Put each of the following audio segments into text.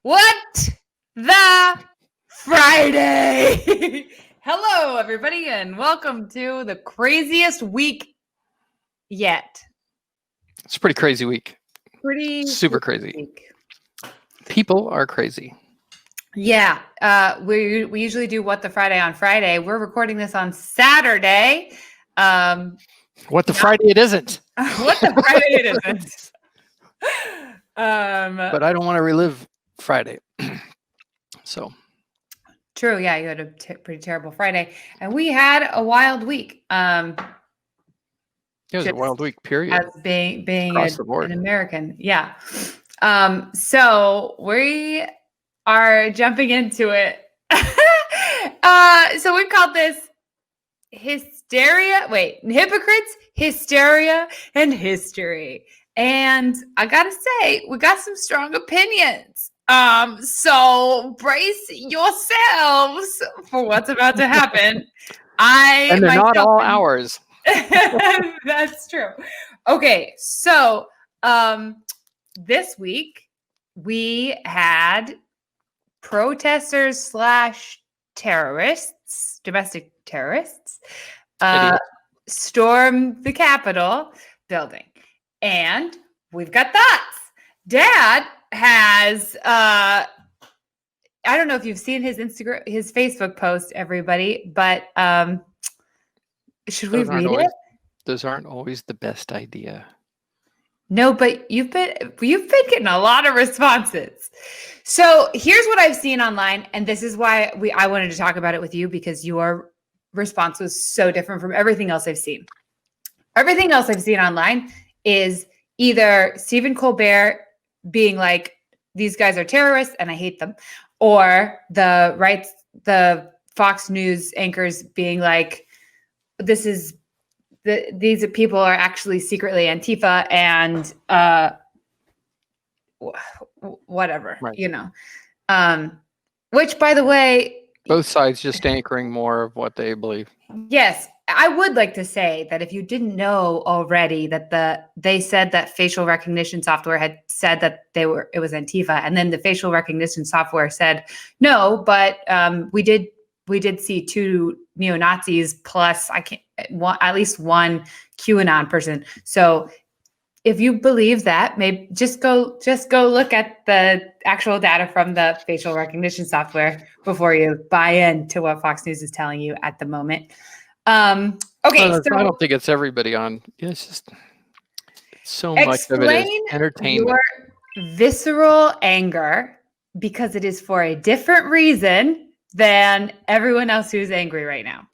What the Friday? Hello, everybody, and welcome to the craziest week yet. It's a pretty crazy week. Pretty Super crazy. week. People are crazy. Yeah, we usually do What the Friday on Friday. We're recording this on Saturday. What the Friday it isn't. What the Friday it isn't. But I don't want to relive Friday. So true, yeah, you had a pretty terrible Friday, and we had a wild week. it was a wild week, period. As being Across the board. an American, yeah. So we are jumping into it. So we called this hypocrites, hysteria, and history. And I gotta say, we got some strong opinions. So brace yourselves for what's about to happen. And they're not all ours. That's true. Okay, so this week we had protesters / terrorists, domestic terrorists, storm the Capitol building, and we've got thoughts. Dad has I don't know if you've seen his Facebook post, everybody, but should we read it? Those aren't always the best idea. No, but you've been getting a lot of responses. So here's what I've seen online, and this is why I wanted to talk about it with you, because your response was so different from everything else I've seen. Everything else I've seen online is either Stephen Colbert being like, "These guys are terrorists and I hate them," or the Fox News anchors being like, these people are actually secretly Antifa and whatever, right. You know, which, by the way, both sides just anchoring more of what they believe. Yes, I would like to say that if you didn't know already that they said that facial recognition software had said that it was Antifa, and then the facial recognition software said no, but we did see two neo-Nazis plus at least one QAnon person. So if you believe that, maybe just go look at the actual data from the facial recognition software before you buy into what Fox News is telling you at the moment. Okay, so I don't think it's everybody on. It's just so much of it is entertainment. Your visceral anger, because it is for a different reason than everyone else who's angry right now.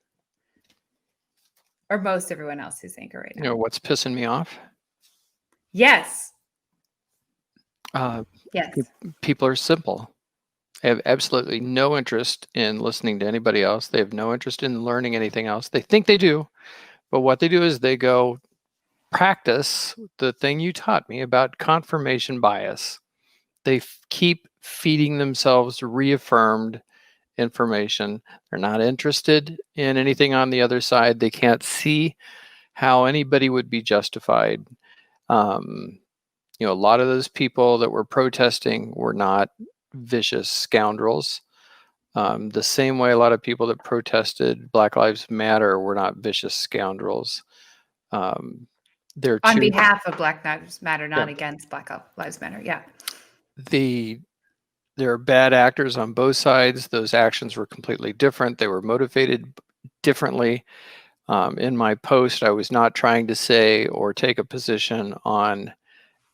Or most everyone else who's angry right now. You know what's pissing me off? Yes. Yes. People are simple. They have absolutely no interest in listening to anybody else. They have no interest in learning anything else. They think they do, but what they do is they go practice the thing you taught me about confirmation bias. They keep feeding themselves reaffirmed information. They're not interested in anything on the other side. They can't see how anybody would be justified. A lot of those people that were protesting were not vicious scoundrels. The same way a lot of people that protested Black Lives Matter were not vicious scoundrels. They're on behalf of Black Lives Matter, not against Black Lives Matter. Yeah. There are bad actors on both sides. Those actions were completely different. They were motivated differently. In my post, I was not trying to say or take a position on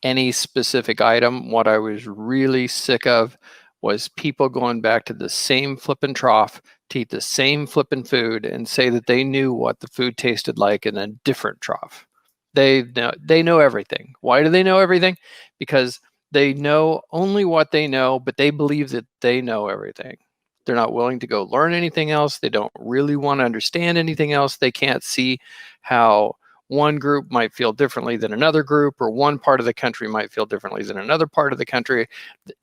any specific item. What I was really sick of was people going back to the same flippin' trough to eat the same flippin' food and say that they knew what the food tasted like in a different trough. They know everything. Why do they know everything? Because they know only what they know, but they believe that they know everything. They're not willing to go learn anything else. They don't really want to understand anything else. They can't see how one group might feel differently than another group, or one part of the country might feel differently than another part of the country.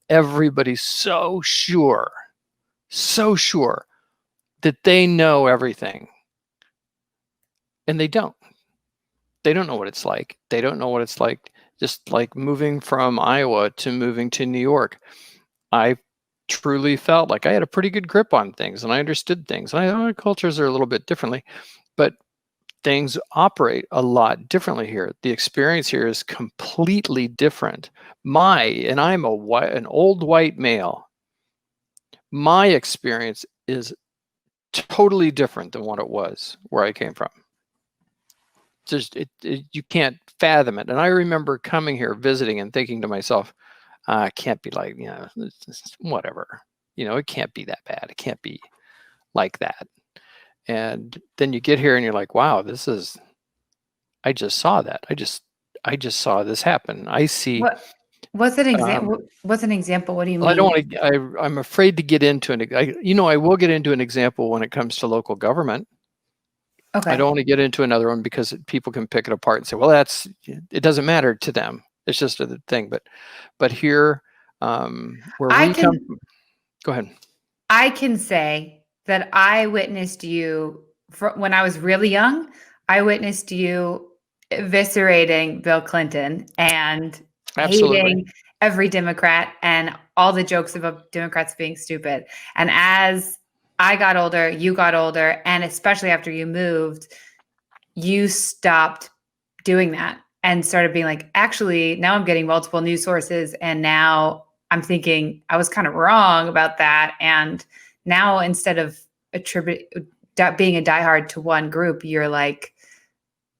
Everybody's so sure that they know everything. And they don't. They don't know what it's like. They don't know what it's like, just like moving from Iowa to moving to New York. I truly felt like I had a pretty good grip on things and I understood things. And I know cultures are a little bit differently, but things operate a lot differently here. The experience here is completely different. And I'm an old white male. My experience is totally different than what it was where I came from. Just you can't fathom it. And I remember coming here, visiting, and thinking to myself, it can't be like, whatever. It can't be that bad. It can't be like that. And then you get here and you're like, wow, I just saw that. I just saw this happen. I see. What's an example? What's an example? What do you mean? I don't want to. I'm afraid to get into I will get into an example when it comes to local government. Okay. I don't want to get into another one because people can pick it apart and say, well, it doesn't matter to them. It's just a thing. But here, where we come from, go ahead. I can say that I witnessed you when I was really young. I witnessed you eviscerating Bill Clinton and hating every Democrat and all the jokes about Democrats being stupid. And as I got older, you got older, and especially after you moved, you stopped doing that and started being like, actually, now I'm getting multiple news sources, and now I'm thinking I was kind of wrong about that. And now instead of being a diehard to one group, you're like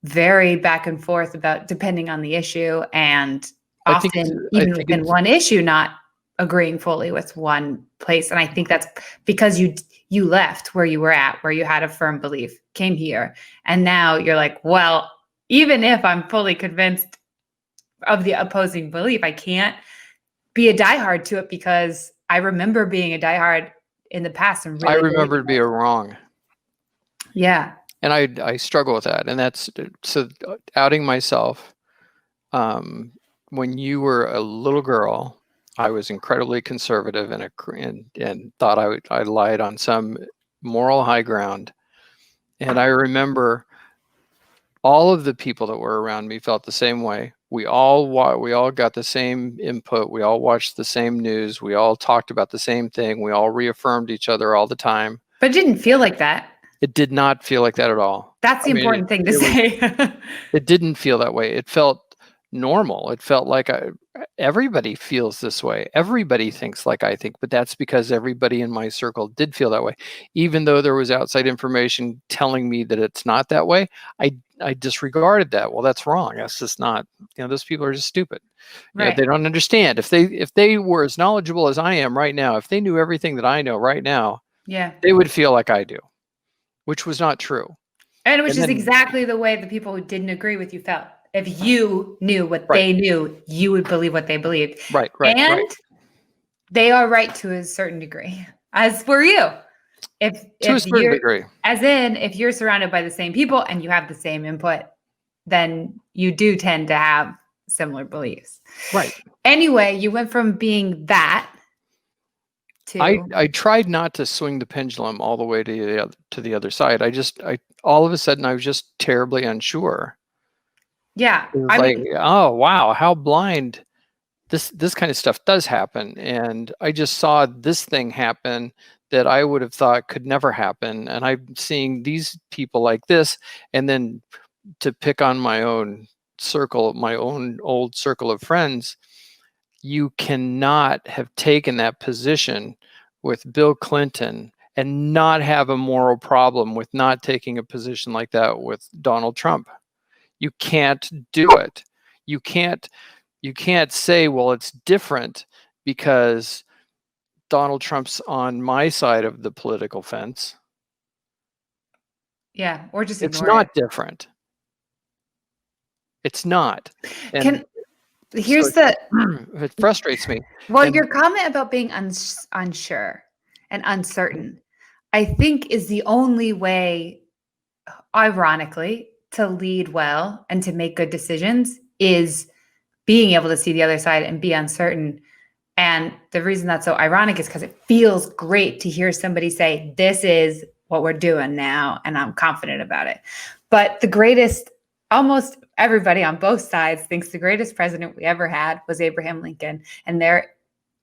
very back and forth about depending on the issue, and often even within one issue, not agreeing fully with one place. And I think that's because you left where you were at, where you had a firm belief, came here, and now you're like, well, even if I'm fully convinced of the opposing belief, I can't be a diehard to it because I remember being a diehard in the past. And really I remember being wrong. Yeah. And I struggle with that. And that's so outing myself. When you were a little girl, I was incredibly conservative and thought I lied on some moral high ground. And I remember all of the people that were around me felt the same way. We all got the same input. We all watched the same news. We all talked about the same thing. We all reaffirmed each other all the time. But it didn't feel like that. It did not feel like that at all. That's the important thing to say. It didn't feel that way. It felt normal. It felt like everybody feels this way. Everybody thinks like I think, but that's because everybody in my circle did feel that way. Even though there was outside information telling me that it's not that way, I disregarded that. Well, that's wrong. That's just not, those people are just stupid. Right. They don't understand. If they were as knowledgeable as I am right now, if they knew everything that I know right now, they would feel like I do, which was not true. And which is exactly the way the people who didn't agree with you felt. If you knew what they knew, you would believe what they believed. Right. And they are right to a certain degree, as were you. To a certain degree. As in, if you're surrounded by the same people and you have the same input, then you do tend to have similar beliefs. Right. Anyway, you went from being that to... I tried not to swing the pendulum all the way to the other side. I all of a sudden I was just terribly unsure. Yeah. It was like, oh wow, how blind this kind of stuff does happen. And I just saw this thing happen that I would have thought could never happen. And I'm seeing these people like this. And then to pick on my own circle, my own old circle of friends, you cannot have taken that position with Bill Clinton and not have a moral problem with not taking a position like that with Donald Trump. You can't do it. You can't say, well, it's different because Donald Trump's on my side of the political fence. Yeah, or just it's not different. It's not. And it frustrates me. Well, your comment about being unsure and uncertain, I think, is the only way, ironically, to lead well and to make good decisions is being able to see the other side and be uncertain. And the reason that's so ironic is because it feels great to hear somebody say, this is what we're doing now, and I'm confident about it. But almost everybody on both sides thinks the greatest president we ever had was Abraham Lincoln. And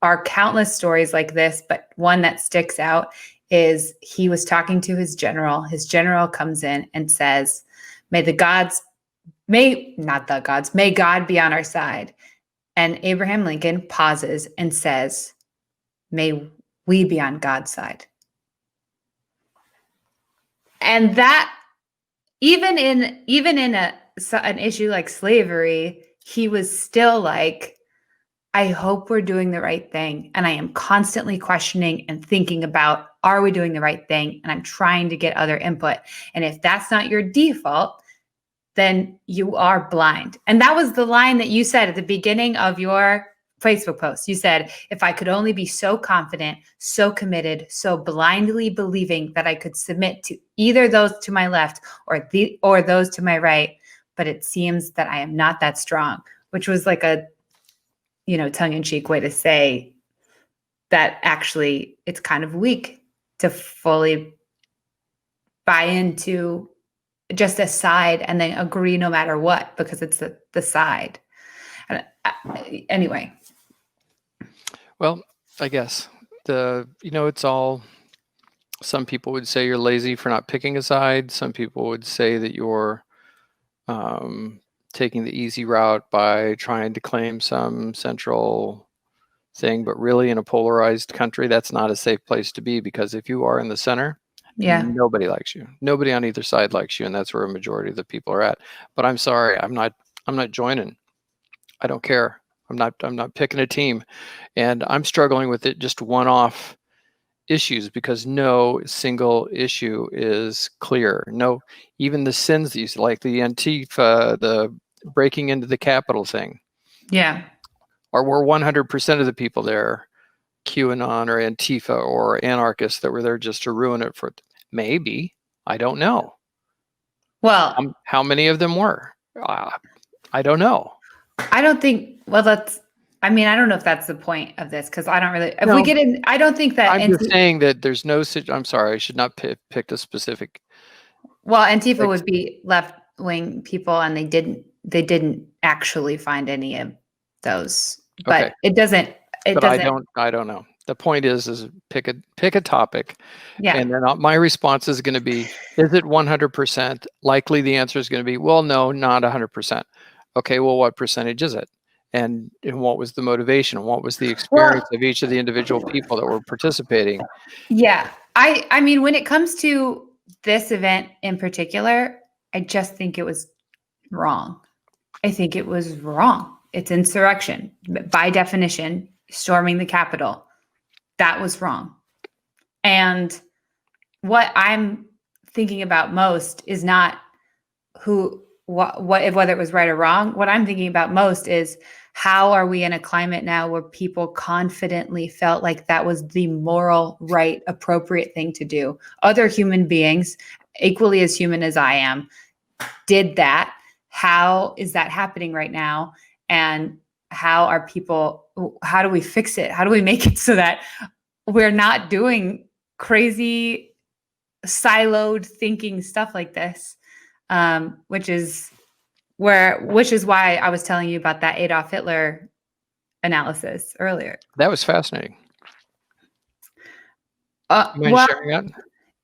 are countless stories like this, but one that sticks out is he was talking to his general. His general comes in and says, may God be on our side. And Abraham Lincoln pauses and says, may we be on God's side. And that, even in an issue like slavery, he was still like, I hope we're doing the right thing. And I am constantly questioning and thinking about, are we doing the right thing? And I'm trying to get other input. And if that's not your default, then you are blind. And that was the line that you said at the beginning of your Facebook post. You said, if I could only be so confident, so committed, so blindly believing that I could submit to either those to my left or those to my right, but it seems that I am not that strong, which was like a, tongue-in-cheek way to say that actually it's kind of weak to fully buy into just a side and then agree no matter what, because it's the side. Anyway. Well, I guess it's all, some people would say you're lazy for not picking a side. Some people would say that you're taking the easy route by trying to claim some central thing, but really in a polarized country, that's not a safe place to be, because if you are in the center, nobody likes you. Nobody on either side likes you, and that's where a majority of the people are at. But I'm sorry, I'm not joining. I don't care. I'm not picking a team, and I'm struggling with it, just one-off issues, because no single issue is clear. No, even the sins that you see, like the Antifa, the breaking into the Capitol thing. Yeah. Or were 100% of the people there QAnon or Antifa or anarchists that were there just to ruin it for? Maybe. I don't know. Well, how many of them were? I don't know. I don't think, I don't know if that's the point of this, because I don't really, we get in, I don't think that. I'm just saying that there's no, I'm sorry, I should not pick a specific. Well, Antifa would be left-wing people, and they didn't actually find any of those, but okay. it doesn't. I don't know. The point is pick a topic. Yeah. And then my response is going to be, is it 100%? Likely the answer is going to be, well, no, not 100%. Okay, well, what percentage is it? And what was the motivation? What was the experience of each of the individual people that were participating? Yeah. I mean, when it comes to this event in particular, I just think it was wrong. I think it was wrong. It's insurrection. By definition, storming the Capitol. That was wrong. And what I'm thinking about most is not whether it was right or wrong. What I'm thinking about most is, how are we in a climate now where people confidently felt like that was the moral, right, appropriate thing to do? Other human beings, equally as human as I am, did that. How is that happening right now? And how do we fix it? How do we make it so that we're not doing crazy siloed thinking stuff like this? Which is why I was telling you about that Adolf Hitler analysis earlier. That was fascinating. You mind sharing that?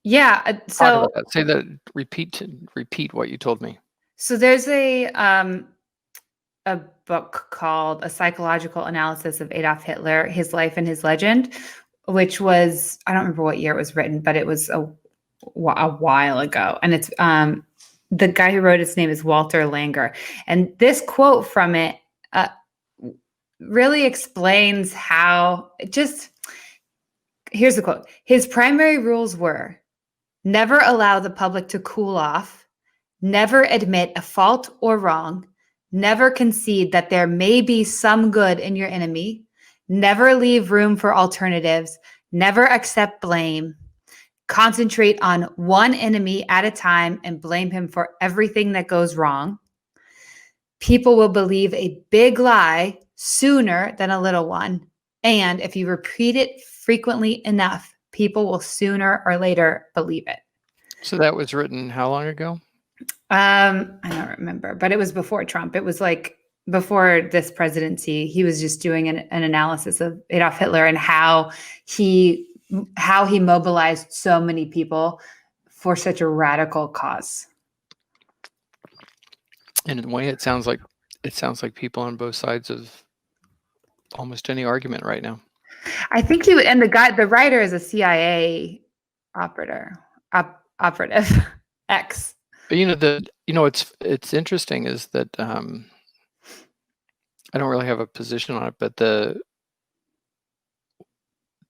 Yeah. So say that. Repeat what you told me. So there's a book called A Psychological Analysis of Adolf Hitler, His Life and His Legend, which was, I don't remember what year it was written, but it was a while ago. And it's the guy who wrote its name is Walter Langer. And this quote from it really explains how, here's the quote. His primary rules were: never allow the public to cool off, never admit a fault or wrong, never concede that there may be some good in your enemy, never leave room for alternatives, never accept blame, concentrate on one enemy at a time and blame him for everything that goes wrong. People will believe a big lie sooner than a little one. And if you repeat it frequently enough, people will sooner or later believe it. So that was written how long ago? I don't remember, but it was before Trump. It was like before this presidency, he was just doing an analysis of Adolf Hitler and how he mobilized so many people for such a radical cause. And in a way, it sounds like people on both sides of almost any argument right now. I think the writer is a CIA operative, ex. But it's interesting is that I don't really have a position on it, but the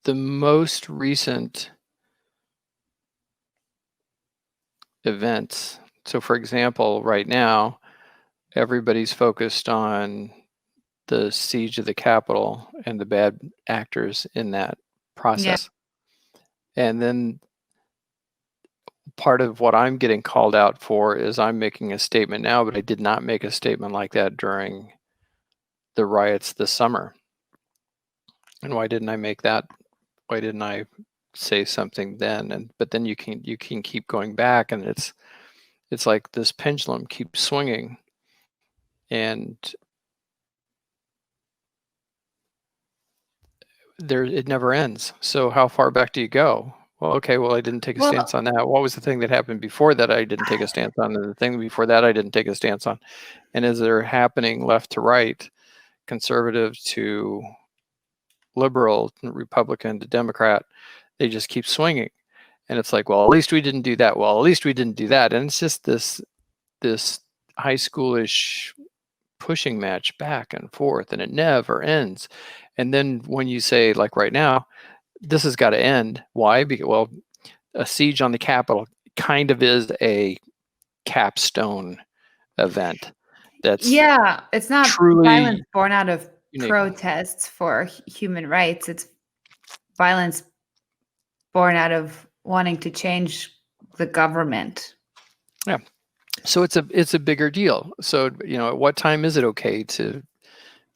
most recent events. So, for example, right now, everybody's focused on the siege of the Capitol and the bad actors in that process. Yeah. And then part of what I'm getting called out for is I'm making a statement now, but I did not make a statement like that during the riots this summer. And why didn't I make that? Why didn't I say something then? But then you can keep going back, and it's like this pendulum keeps swinging, and it never ends. So how far back do you go? Well, okay, I didn't take a stance on that. What was the thing that happened before that I didn't take a stance on? And the thing before that I didn't take a stance on. And as they're happening left to right, conservative to liberal, Republican to Democrat, they just keep swinging. And it's like, well, at least we didn't do that. Well, at least we didn't do that. And it's just this high schoolish pushing match back and forth, and it never ends. And then when you say, like right now, this has got to end. Why? Because, well, a siege on the Capitol kind of is a capstone event. That's it's not truly violence born out of protests for human rights. It's violence born out of wanting to change the government. Yeah. So it's a bigger deal. So, at what time is it okay to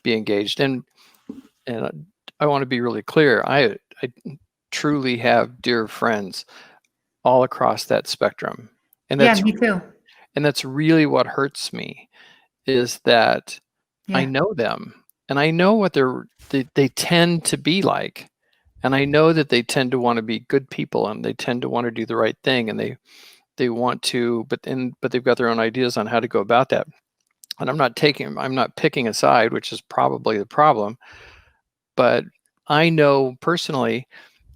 be engaged? And I want to be really clear. I truly have dear friends all across that spectrum. And that's, me too. And that's really what hurts me, is that I know them, and I know what they tend to be like. And I know that they tend to want to be good people, and they tend to want to do the right thing, and they want to, but they've got their own ideas on how to go about that. And I'm not picking a side, which is probably the problem. But I know personally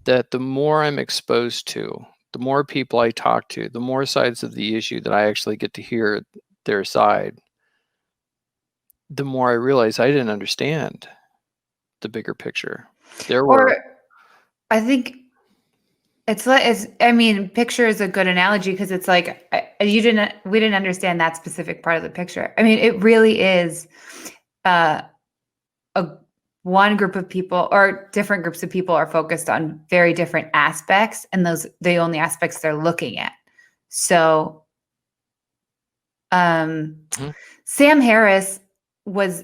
that the more I'm exposed to, the more people I talk to, the more sides of the issue that I actually get to hear their side, the more I realize I didn't understand the bigger picture. I think picture is a good analogy, because it's like we didn't understand that specific part of the picture. I mean, it really is one group of people, or different groups of people, are focused on very different aspects, and those the only aspects they're looking at. So Sam Harris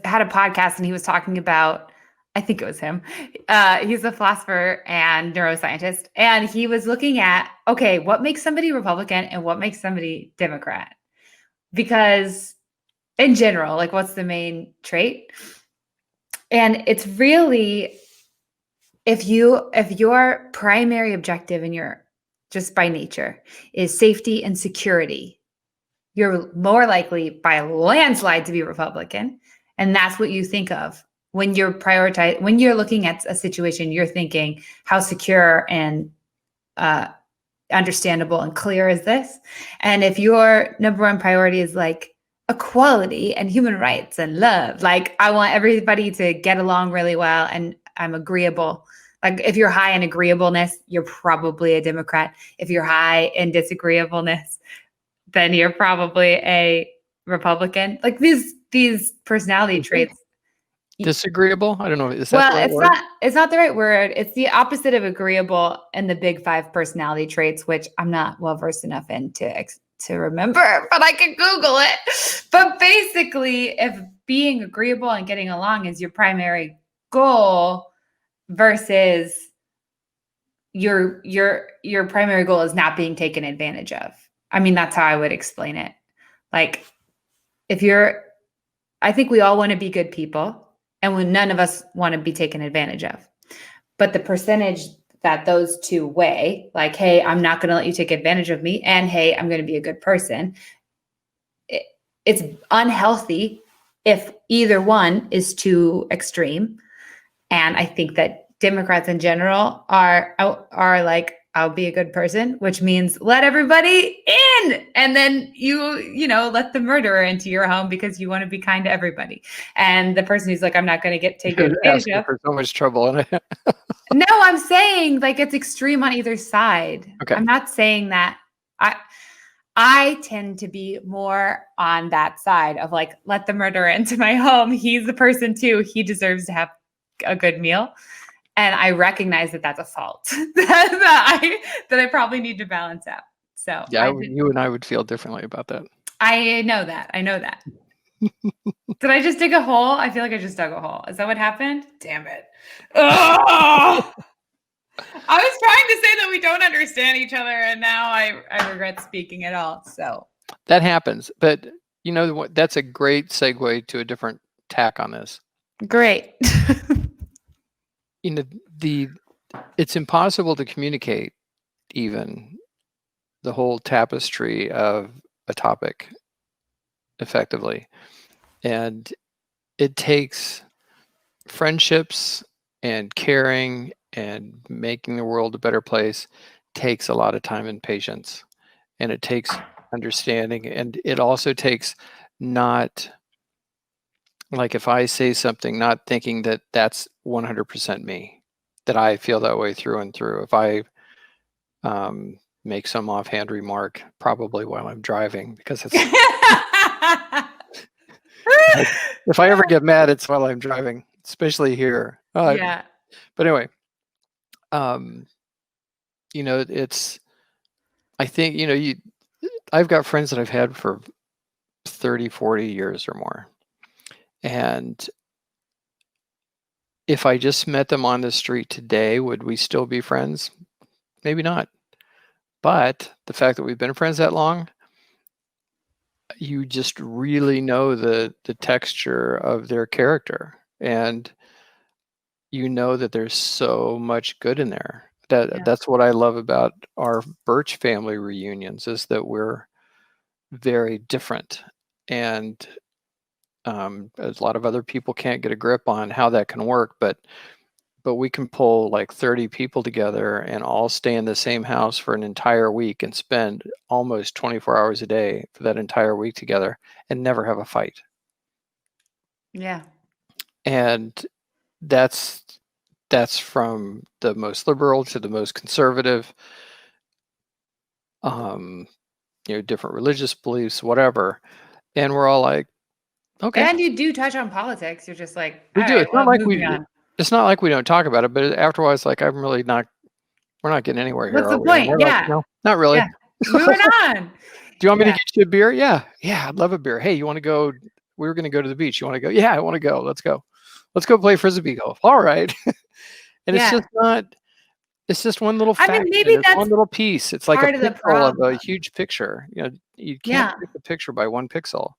had a podcast, and he was talking about, I think it was him. He's a philosopher and neuroscientist. And he was looking at, okay, what makes somebody Republican and what makes somebody Democrat? Because in general, like, what's the main trait? And it's really, if your primary objective in your, just by nature, is safety and security, you're more likely by a landslide to be Republican. And that's what you think of when you're looking at a situation. You're thinking, how secure and understandable and clear is this? And if your number one priority is like equality and human rights and love, like, I want everybody to get along really well, and I'm agreeable. Like, if you're high in agreeableness, you're probably a Democrat. If you're high in disagreeableness, then you're probably a Republican. Like, these personality traits. Disagreeable? I don't know. Is that the right word? It's not the right word. It's the opposite of agreeable in the big 5 personality traits, which I'm not well versed enough in to remember, but I can Google it. But basically, if being agreeable and getting along is your primary goal, versus your primary goal is not being taken advantage of. I mean, that's how I would explain it. Like, if you're I think we all want to be good people, and when none of us want to be taken advantage of. But the percentage that those two weigh, like, hey, I'm not going to let you take advantage of me, and hey, I'm going to be a good person, it's unhealthy if either one is too extreme. And I think that Democrats in general are like, I'll be a good person, which means let everybody in, and then you let the murderer into your home because you want to be kind to everybody. And the person who's like, I'm not going to take advantage asking of. for so much trouble. No, I'm saying like it's extreme on either side. Okay. I'm not saying that. I tend to be more on that side of like, let the murderer into my home. He's the person too. He deserves to have a good meal. And I recognize that that's a fault that I probably need to balance out. So yeah, you and I would feel differently about that. I know that. Did I just dig a hole? I feel like I just dug a hole. Is that what happened? Damn it. Oh! I was trying to say that we don't understand each other, and now I regret speaking at all. So that happens. But that's a great segue to a different tack on this. Great. It's impossible to communicate even the whole tapestry of a topic effectively. And it takes friendships and caring and making the world a better place takes a lot of time and patience. And it takes understanding. And it also takes not, like if I say something, not thinking that that's 100% me, that I feel that way through and through. If I make some offhand remark, probably while I'm driving, because it's if I ever get mad, it's while I'm driving, especially here. Yeah. But anyway, it's, I think, I've got friends that I've had for 30, 40 years or more. And if I just met them on the street today, would we still be friends? Maybe not. But the fact that we've been friends that long, you just really know the texture of their character, and you know that there's so much good in there. That's what I love about our Burch family reunions, is that we're very different, and a lot of other people can't get a grip on how that can work, but we can pull like 30 people together and all stay in the same house for an entire week and spend almost 24 hours a day for that entire week together and never have a fight. Yeah. And that's from the most liberal to the most conservative, different religious beliefs, whatever. And we're all like, okay. And you do touch on politics. You're just like, we do. It's not like we don't talk about it, but after a while, it's like, we're not getting anywhere here. What's the point? Yeah. Like, no, not really. Yeah. Moving on. Do you want me to get you a beer? Yeah. Yeah. I'd love a beer. Hey, you want to go? We were going to go to the beach. You want to go? Yeah, I want to go. Let's go. Let's go play Frisbee golf. All right. And it's just one little fact. Maybe that's one little piece. It's like a pixel of a huge picture. You can't take the picture by one pixel.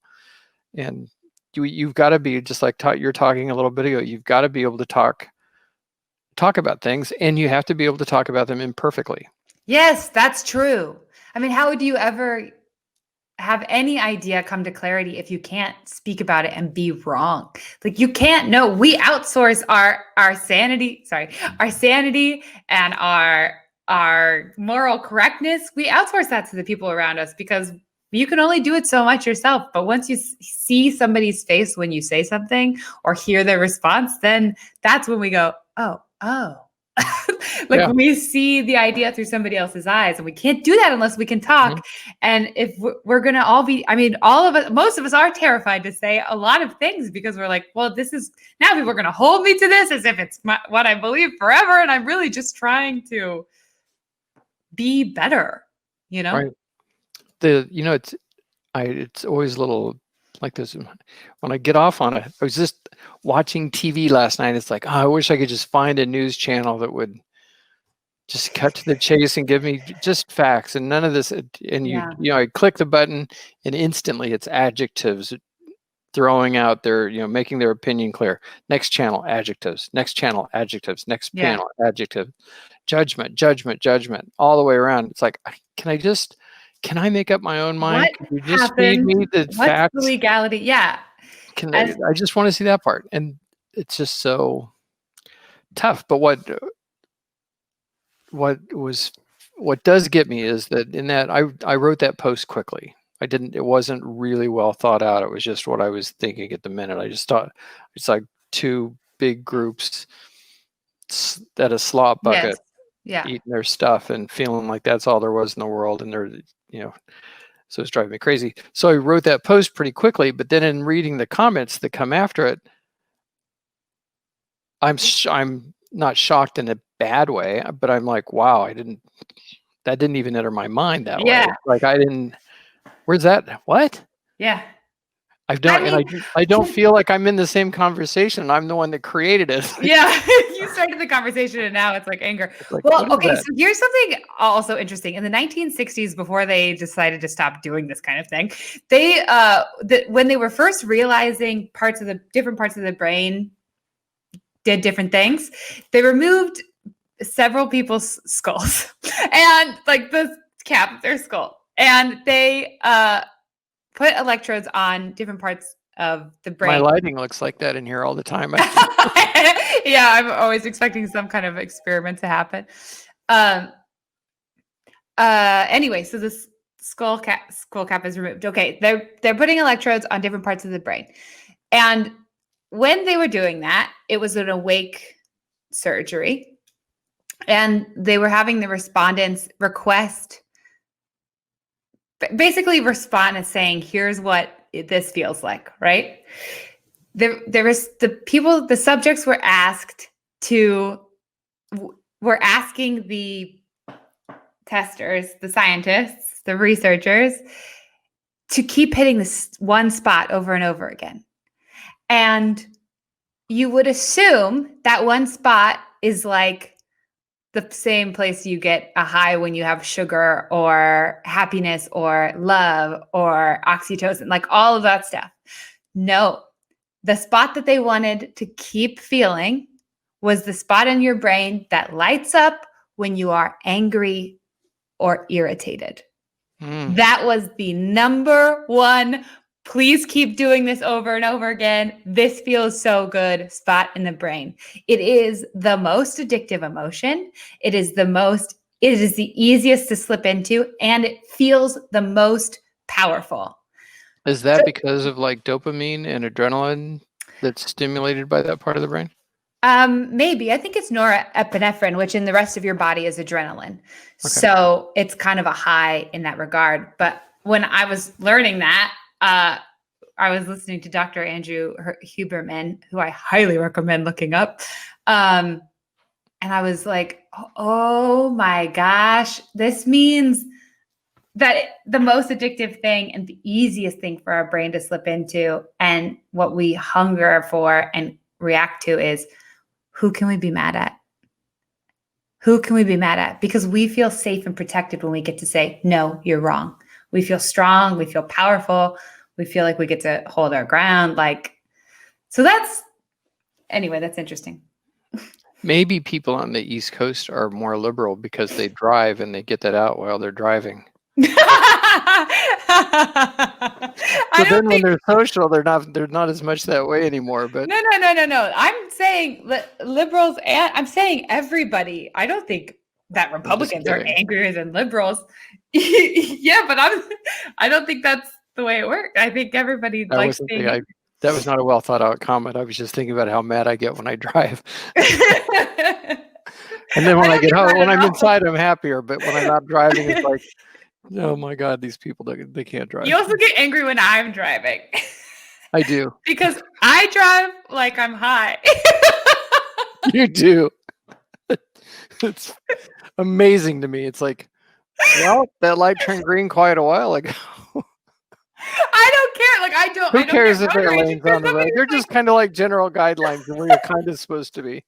And you've got to be, just like you're talking a little bit ago, you've got to be able to talk about things, and you have to be able to talk about them imperfectly. Yes, that's true. How would you ever have any idea come to clarity if you can't speak about it and be wrong? Like, you can't know. We outsource our sanity and our moral correctness. We outsource that to the people around us because you can only do it so much yourself. But once you see somebody's face when you say something or hear their response, then that's when we go, oh. We see the idea through somebody else's eyes, and we can't do that unless we can talk. Mm-hmm. And if we're going to all be, most of us are terrified to say a lot of things because we're like, well, this is, now people are going to hold me to this as if it's what I believe forever. And I'm really just trying to be better, Right. It's always a little like this. When I get off on it, I was just watching TV last night. It's like, I wish I could just find a news channel that would just cut to the chase and give me just facts and none of this. And I click the button and instantly it's adjectives throwing out their, making their opinion clear. Next channel, adjectives. Next channel, adjectives. Next Yeah. panel, adjective. Judgment, judgment, judgment. All the way around. It's like, can I make up my own mind? What Can you just feed happened? me the What's facts? the legality? Yeah. I just want to see that part. And it's just so tough. But what does get me is that in that I wrote that post quickly. It wasn't really well thought out. It was just what I was thinking at the minute. I just thought it's like two big groups at a slop bucket eating their stuff and feeling like that's all there was in the world. And they're, so it's driving me crazy. So I wrote that post pretty quickly, but then in reading the comments that come after it, I'm not shocked in a bad way, but I'm like, wow, that didn't even enter my mind that way. Like where's that? What? Yeah. I don't feel like I'm in the same conversation. I'm the one that created it. Yeah. You started the conversation and now it's like anger. It's like, well, okay. So here's something also interesting. In the 1960s, before they decided to stop doing this kind of thing, they, when they were first realizing different parts of the brain did different things, they removed several people's skulls and like the cap of their skull. And they, put electrodes on different parts of the brain. My lighting looks like that in here all the time. Yeah, I'm always expecting some kind of experiment to happen. Anyway, so this skull cap is removed. Okay, they're putting electrodes on different parts of the brain. And when they were doing that, it was an awake surgery. And they were having the respondents respond as saying, here's what this feels like, right? The subjects were asking the testers, the scientists, the researchers to keep hitting this one spot over and over again. And you would assume that one spot is like the same place you get a high when you have sugar or happiness or love or oxytocin, like all of that stuff. No, the spot that they wanted to keep feeling was the spot in your brain that lights up when you are angry or irritated. That was the number one, please keep doing this over and over again. This feels so good spot in the brain. It is the most addictive emotion. It is the easiest to slip into, and it feels the most powerful. Is that because of like dopamine and adrenaline that's stimulated by that part of the brain? Maybe. I think it's norepinephrine, which in the rest of your body is adrenaline. Okay. So it's kind of a high in that regard. But when I was learning that, I was listening to Dr. Andrew Huberman, who I highly recommend looking up. And I was like, oh my gosh, this means that the most addictive thing and the easiest thing for our brain to slip into and what we hunger for and react to is, who can we be mad at? Who can we be mad at? Because we feel safe and protected when we get to say, no, you're wrong. We feel strong. We feel powerful. We feel like we get to hold our ground. That's interesting. Maybe people on the East Coast are more liberal because they drive and they get that out while they're driving. When they're social, they're not as much that way anymore. But no. I'm saying liberals, and I'm saying everybody. I don't think that Republicans are angrier than liberals. Yeah, but I don't think that's the way it worked. I think everybody likes being. That was not a well thought out comment. I was just thinking about how mad I get when I drive. And then when I get home, when I'm inside, I'm happier. But when I'm not driving, it's like, oh my God, these people, they can't drive. You also get angry when I'm driving. I do. Because I drive like I'm high. You do. It's amazing to me. It's like, well, that light turned green quite a while ago. I don't care. Who cares if there are lanes on the road? They're just kind of like general guidelines of where you're kind of supposed to be.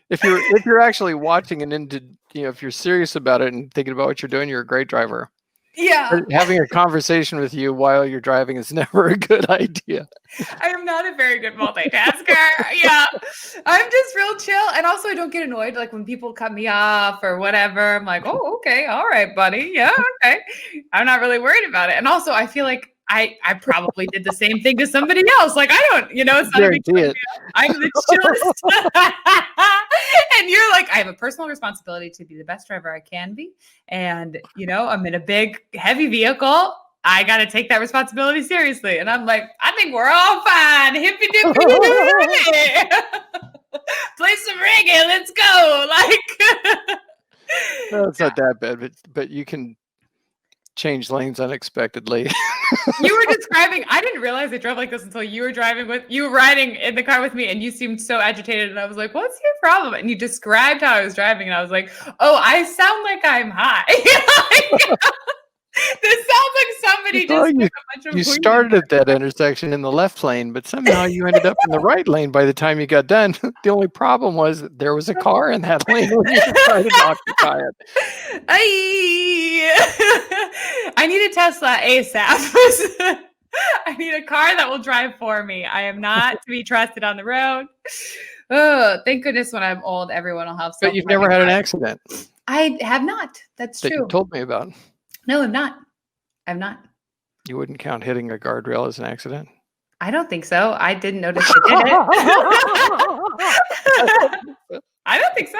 If you're actually watching and if you're serious about it and thinking about what you're doing, you're a great driver. Yeah. Having a conversation with you while you're driving is never a good idea. I am not a very good multitasker. Yeah. I'm just real chill. And also I don't get annoyed like when people cut me off or whatever. I'm like, oh, okay. All right, buddy. Yeah, okay. I'm not really worried about it. And also I feel like I probably did the same thing to somebody else. Like I don't, it's not a big deal. I'm the chillest. And you're like, I have a personal responsibility to be the best driver I can be. And, I'm in a big, heavy vehicle. I got to take that responsibility seriously. And I'm like, I think we're all fine. Hippy dippy. Play some reggae. Let's go. Like, no, it's not that bad, but you can change lanes unexpectedly. You were describing, I didn't realize I drove like this until you were riding in the ar with me and you seemed so agitated. And I was like, what's your problem? And you described how I was driving. And I was like, oh, I sound like I'm high. This sounds like somebody just took a bunch of you started at that intersection in the left lane, but somehow you ended up in the right lane by the time you got done. The only problem was there was a car in that lane when you decided to occupy it. I need a Tesla ASAP. I need a car that will drive for me. I am not to be trusted on the road. Oh, thank goodness when I'm old, everyone will have. But you've never had an accident. I have not. That's true. You told me about. No, I'm not. I'm not. You wouldn't count hitting a guardrail as an accident? I don't think so. I didn't notice I did it. I don't think so.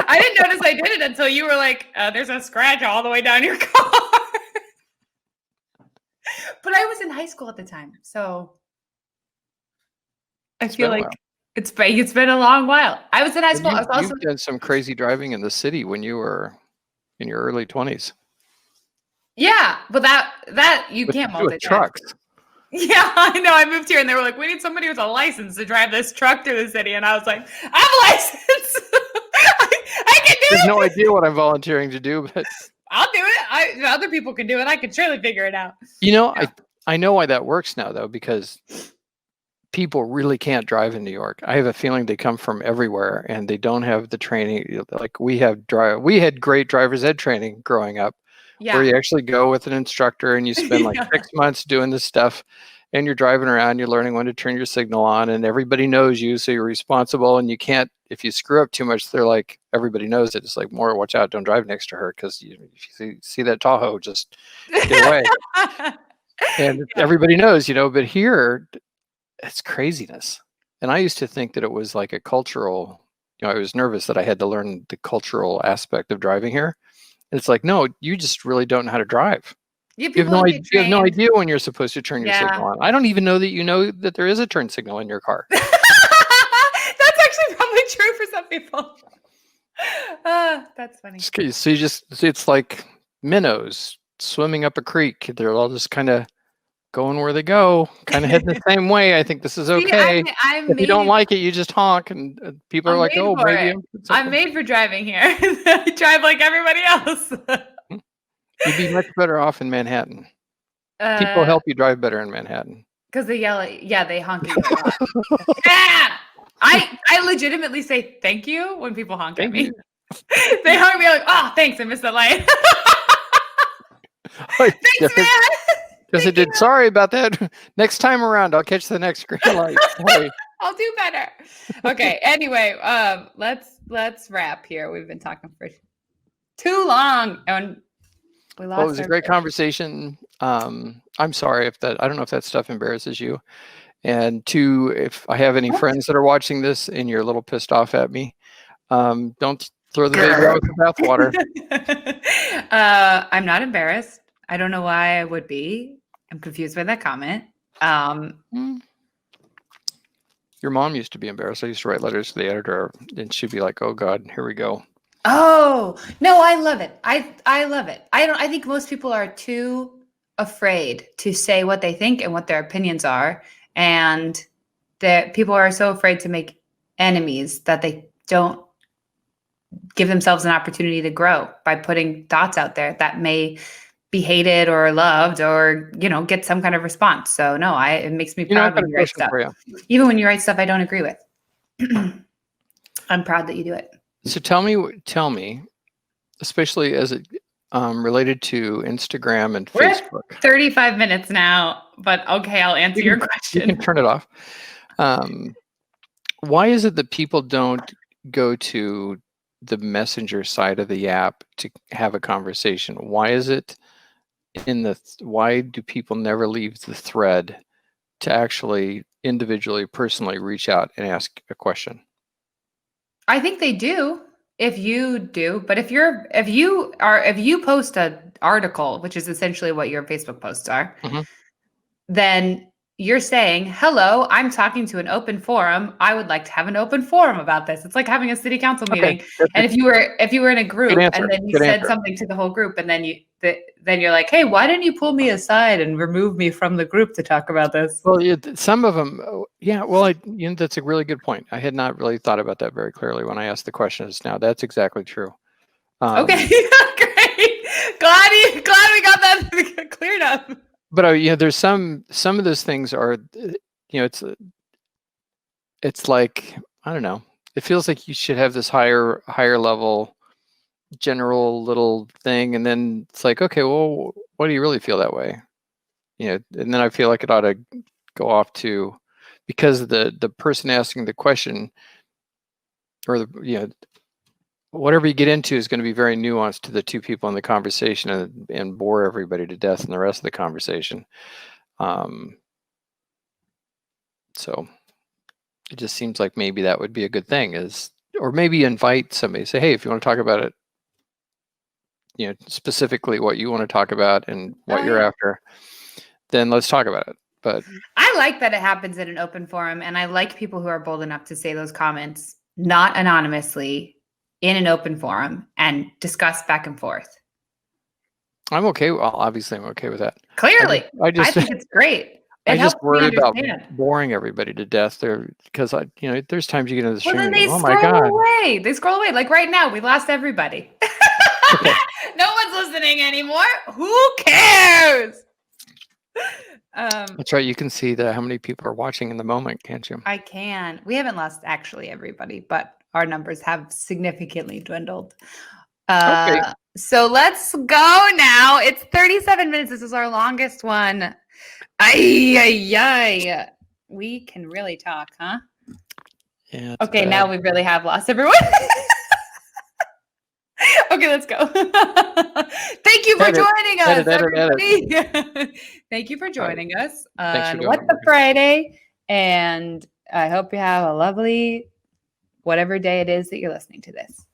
I didn't notice I did it until you were like, there's a scratch all the way down your car. But I was in high school at the time. So I feel like it's been a long while. I was in high school. You've done some crazy driving in the city when you were in your early 20s. Yeah, but that you can't multitask. Trucks. Yeah, I know. I moved here and they were like, we need somebody with a license to drive this truck through the city. And I was like, I have a license. I can do it. There's no idea what I'm volunteering to do, but I'll do it. Other people can do it. I can surely figure it out. I know why that works now, though, because people really can't drive in New York. I have a feeling they come from everywhere and they don't have the training. Like we had great driver's ed training growing up. Yeah. Where you actually go with an instructor and you spend like 6 months doing this stuff and you're driving around, you're learning when to turn your signal on and everybody knows you. So you're responsible and you can't, if you screw up too much, they're like, everybody knows it. It's like, more watch out, don't drive next to her. Cause if you see that Tahoe, just get away. And everybody knows, but here it's craziness. And I used to think that it was like a cultural, I was nervous that I had to learn the cultural aspect of driving here. It's like, no, you just really don't know how to drive. Yeah, you have no idea when you're supposed to turn your signal on. I don't even know that you know that there is a turn signal in your car. That's actually probably true for some people. That's funny. So it's like minnows swimming up a creek. They're all just kind of going where they go, kind of heading the same way. I think this is okay. If you don't like it, you just honk, and people are like, "Oh, maybe I'm made for driving here. I drive like everybody else." You'd be much better off in Manhattan. People help you drive better in Manhattan because they yell at you. Yeah, they honk at you. Yeah, I legitimately say thank you when people honk at me. They honk at me like, "Oh, thanks, I missed the light." Thanks, man. Because it did. Sorry about that. Next time around, I'll catch the next green light. Sorry. I'll do better. Okay. Anyway, let's wrap here. We've been talking for too long, and we lost. Well, it was a great conversation. I'm sorry I don't know if that stuff embarrasses you. And two, if I have any friends that are watching this and you're a little pissed off at me, don't throw the baby out with the bathwater. I'm not embarrassed. I don't know why I would be. I'm confused by that comment. Your mom used to be embarrassed. I used to write letters to the editor, and she'd be like, "Oh God, here we go." Oh no, I love it. I love it. I think most people are too afraid to say what they think and what their opinions are, and that people are so afraid to make enemies that they don't give themselves an opportunity to grow by putting thoughts out there that may be hated or loved or, get some kind of response. So no, it makes me proud when you write stuff. Even when you write stuff I don't agree with. I'm proud that you do it. So tell me, especially as Related to Instagram and We're at Facebook. 35 minutes now, but okay, I'll answer your You question. can turn it off. Why is it that people don't go to the messenger side of the app to have a conversation? Why is it why do people never leave the thread to actually individually, personally reach out and ask a question? I think they do if you do, but if you post an article, which is essentially what your Facebook posts are, Mhm. then you're saying, "Hello, I'm talking to an open forum. I would like to have an open forum about this." It's like having a city council Okay, meeting. And if you were in a good group answer. and then you Good said answer. something to the whole group and then then you're like, "Hey, why didn't you pull me aside and remove me from the group to talk about this?" Well, some of them, yeah. Well, that's a really good point. I had not really thought about that very clearly when I asked the questions. Now, that's exactly true. Okay, great. Glad we got that cleared up. But there's some of those things are, it's like, I don't know. It feels like you should have this higher level general little thing, and then it's like, okay, well, why do you really feel that way? And then I feel like it ought to go off to, because the person asking the question, or whatever you get into is going to be very nuanced to the two people in the conversation, and bore everybody to death in the rest of the conversation. So it just seems like maybe that would be a good thing, or maybe invite somebody, say, hey, if you want to talk about it, specifically what you want to talk about and what you're after, then let's talk about it. But I like that it happens in an open forum, and I like people who are bold enough to say those comments not anonymously in an open forum and discuss back and forth. I'm okay. Well, obviously, I'm okay with that. Clearly, I just think it's great. It I just helps me worry about understand. boring everybody to death there, because there's times you get into the Well, stream then and they go, oh my scroll God. away. They scroll away. Like right now, we lost everybody. Okay. No one's listening anymore. Who cares? That's right. You can see how many people are watching in the moment, can't you? I can. We haven't lost actually everybody, but our numbers have significantly dwindled. Okay. So let's go now. It's 37 minutes. This is our longest one. Ay. We can really talk, huh? Yeah. Okay, now we really have lost everyone. Okay, let's go. Thank you for joining us, everybody. Thank you for joining us on What the Friday. And I hope you have a lovely whatever day it is that you're listening to this.